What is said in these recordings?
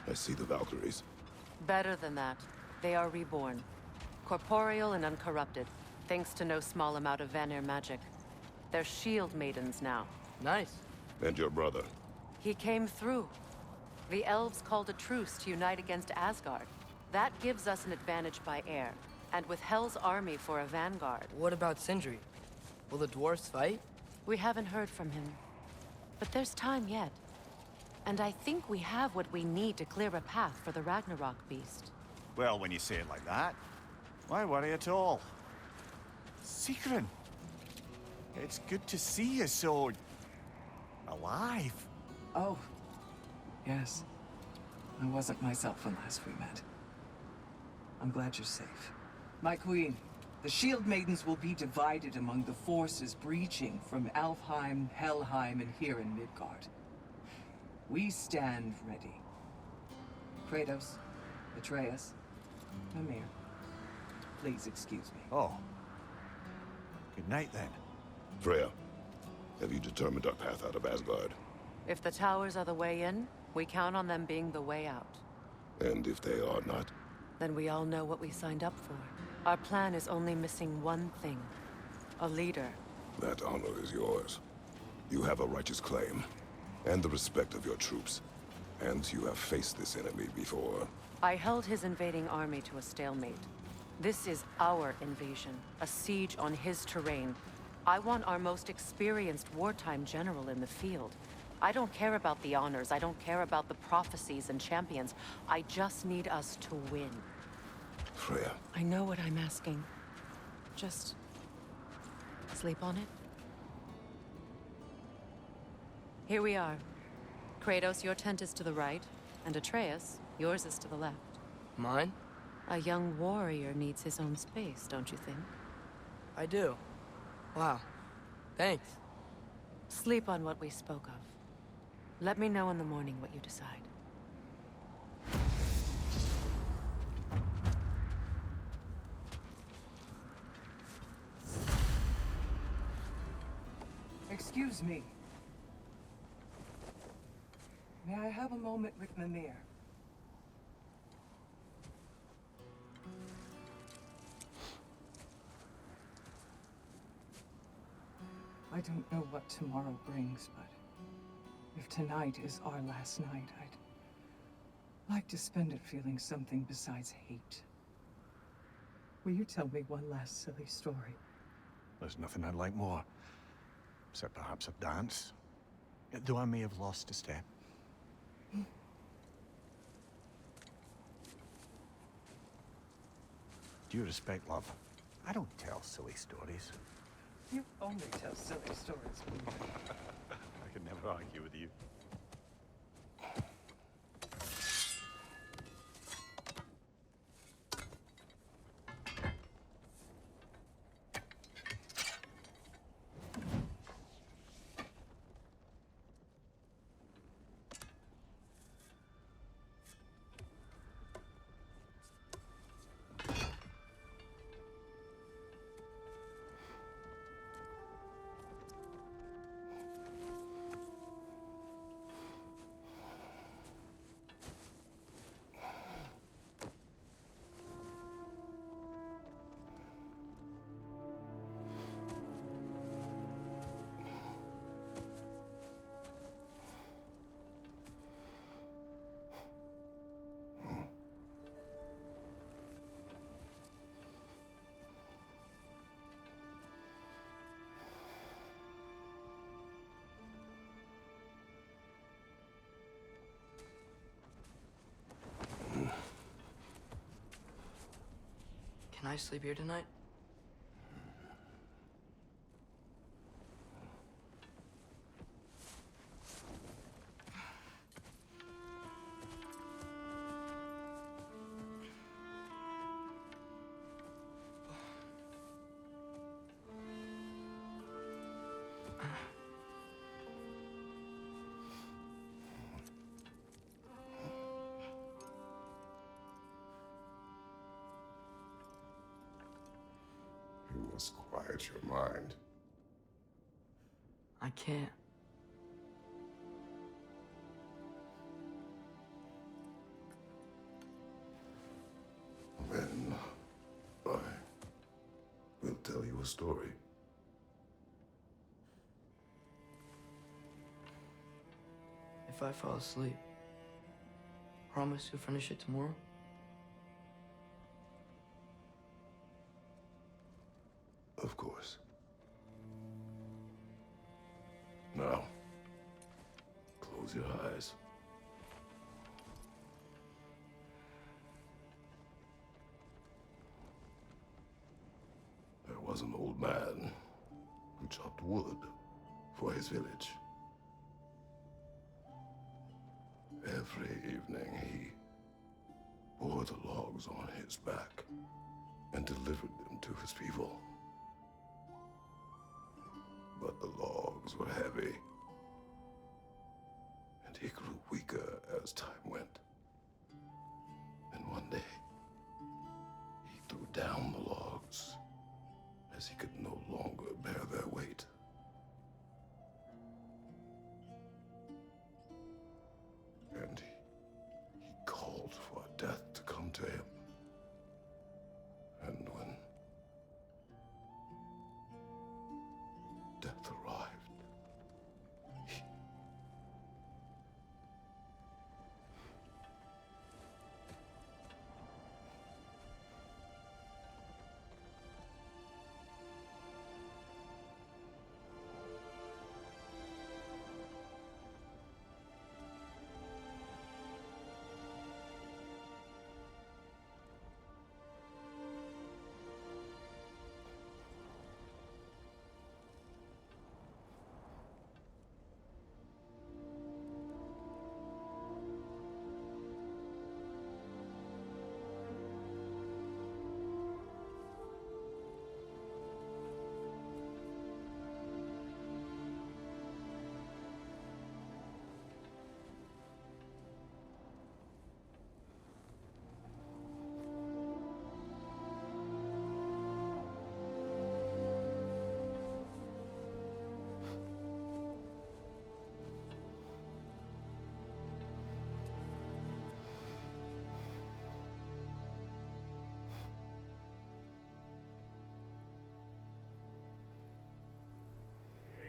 I see the Valkyries. Better than that. They are reborn. Corporeal and uncorrupted, thanks to no small amount of Vanir magic. They're shield maidens now. Nice. And your brother. He came through. The elves called a truce to unite against Asgard. That gives us an advantage by air, and with Hell's army for a vanguard. What about Sindri? Will the dwarves fight? We haven't heard from him. But there's time yet. And I think we have what we need to clear a path for the Ragnarok beast. Well, when you say it like that, why worry at all? Sigrun! It's good to see you so... alive. Oh, yes. I wasn't myself when last we met. I'm glad you're safe. My queen, the Shield Maidens will be divided among the forces breaching from Alfheim, Helheim, and here in Midgard. We stand ready. Kratos, Atreus, Mimir, please excuse me. Oh. Good night, then. Freya, have you determined our path out of Asgard? If the towers are the way in, we count on them being the way out. And if they are not? Then we all know what we signed up for. Our plan is only missing one thing. A leader. That honor is yours. You have a righteous claim, and the respect of your troops. And you have faced this enemy before. I held his invading army to a stalemate. This is our invasion, a siege on his terrain. I want our most experienced wartime general in the field. I don't care about the honors, I don't care about the prophecies and champions. I just need us to win. Freya. I know what I'm asking. Just... sleep on it? Here we are. Kratos, your tent is to the right, and Atreus, yours is to the left. Mine? A young warrior needs his own space, don't you think? I do. Wow. Thanks. Sleep on what we spoke of. Let me know in the morning what you decide. Excuse me. May I have a moment with Mimir? I don't know what tomorrow brings, but if tonight is our last night, I'd like to spend it feeling something besides hate. Will you tell me one last silly story? There's nothing I'd like more. Except perhaps a dance. Though I may have lost a step. Due respect, love, I don't tell silly stories. You only tell silly stories. I could never argue with you. Can I sleep here tonight? You must quiet your mind. I can't. story. If I fall asleep, promise you'll finish it tomorrow? Of course. Now, close your eyes. There was an old man who chopped wood for his village. Every evening he bore the logs on his back and delivered them to his people. But the logs were heavy, and he grew weaker as time went. And one day, he threw down the logs as he could no longer bear their weight. And he called for death to come to him. And when death arrived, he...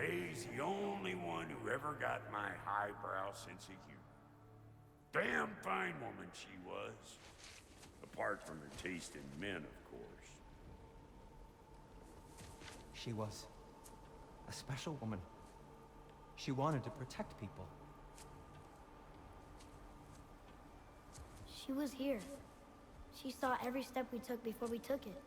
He's the only one who ever got my highbrow sense of humor. Damn fine woman she was. Apart from her taste in men, of course. She was a special woman. She wanted to protect people. She was here. She saw every step we took before we took it.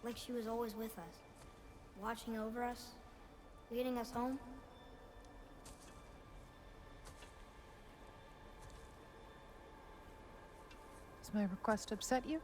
Like she was always with us. Watching over us. Leading us home. Does my request upset you?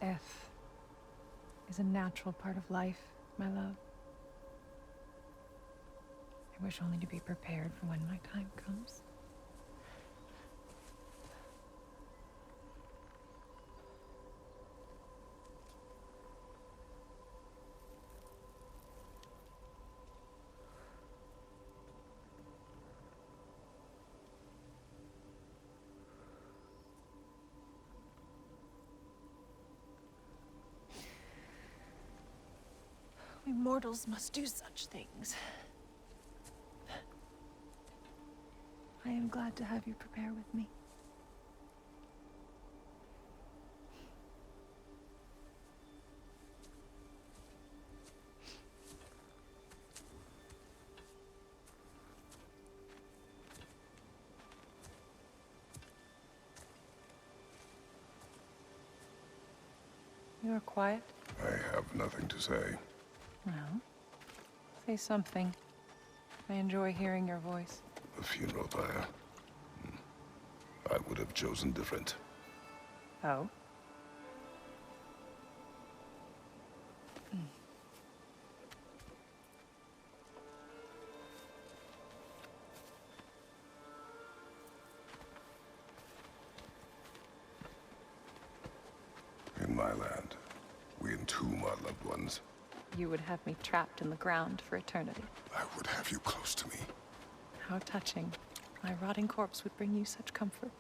Death is a natural part of life, my love. I wish only to be prepared for when my time comes. We mortals must do such things. I am glad to have you prepare with me. You are quiet? I have nothing to say. Well, say something. I enjoy hearing your voice. The funeral pyre. I would have chosen different. Oh? In my land, we entomb our loved ones you would have me trapped in the ground for eternity. I would have you close to me. How touching. My rotting corpse would bring you such comfort.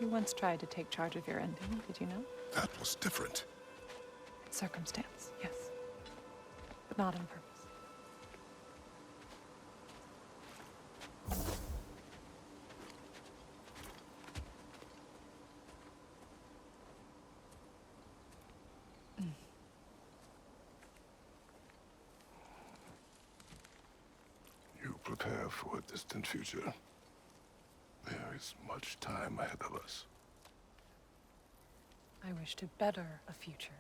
You once tried to take charge of your ending, did you know? That was different. Circumstance, yes. But not on purpose. You prepare for a distant future. There is much time ahead of us. I wish to better a future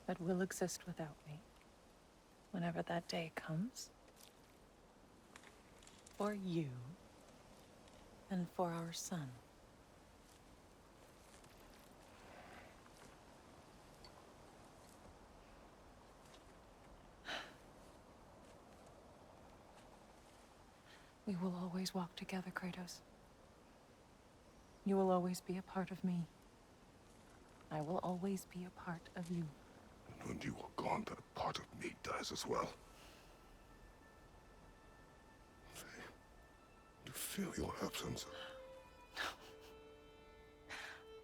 that will exist without me, whenever that day comes. For you, and for our son. We will always walk together, Kratos. You will always be a part of me. I will always be a part of you. And when you are gone, that part of me dies as well. You feel your absence.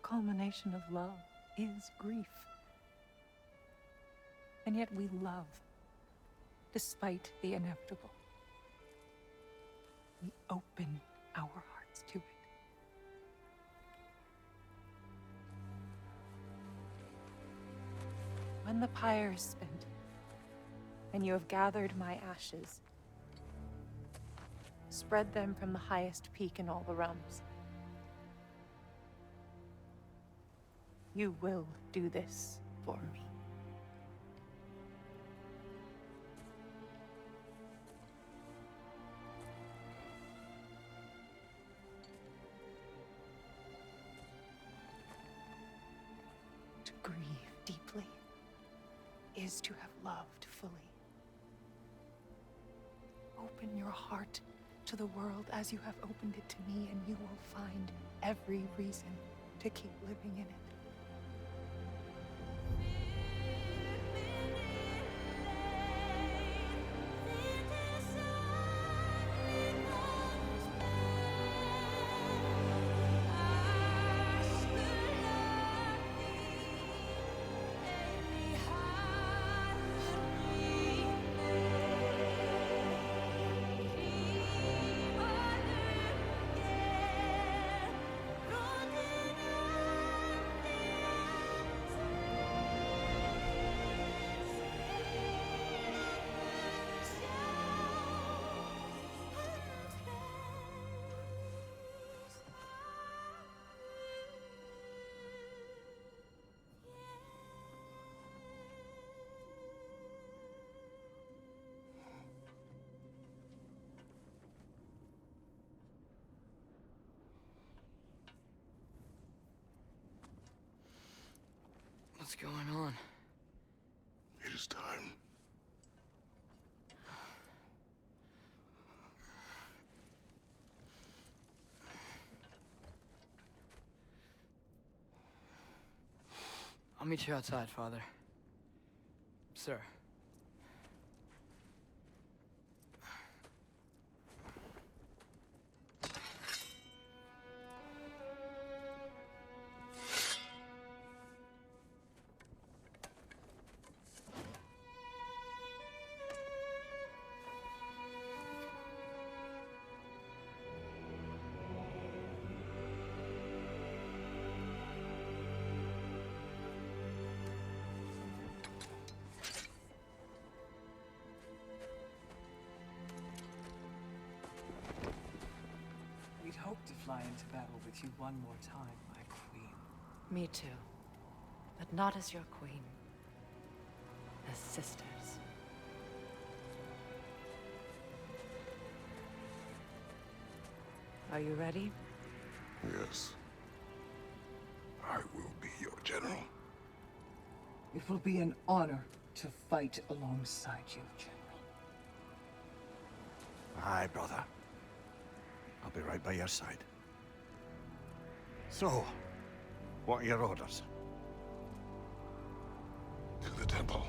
Culmination of love is grief. And yet we love, despite the inevitable. We open our hearts to it. When the pyre is spent, and you have gathered my ashes, spread them from the highest peak in all the realms. You will do this for me. To grieve deeply is to have loved fully. Open your heart to the world as you have opened it to me, and you will find every reason to keep living in it. What's going on? It is time. I'll meet you outside, Father. Sir. We'd hoped to fly into battle with you one more time, my queen. Me too. But not as your queen. As sisters. Are you ready? Yes. I will be your general. It will be an honor to fight alongside you, General. Aye, brother. I'll be right by your side. So, what are your orders? To the temple.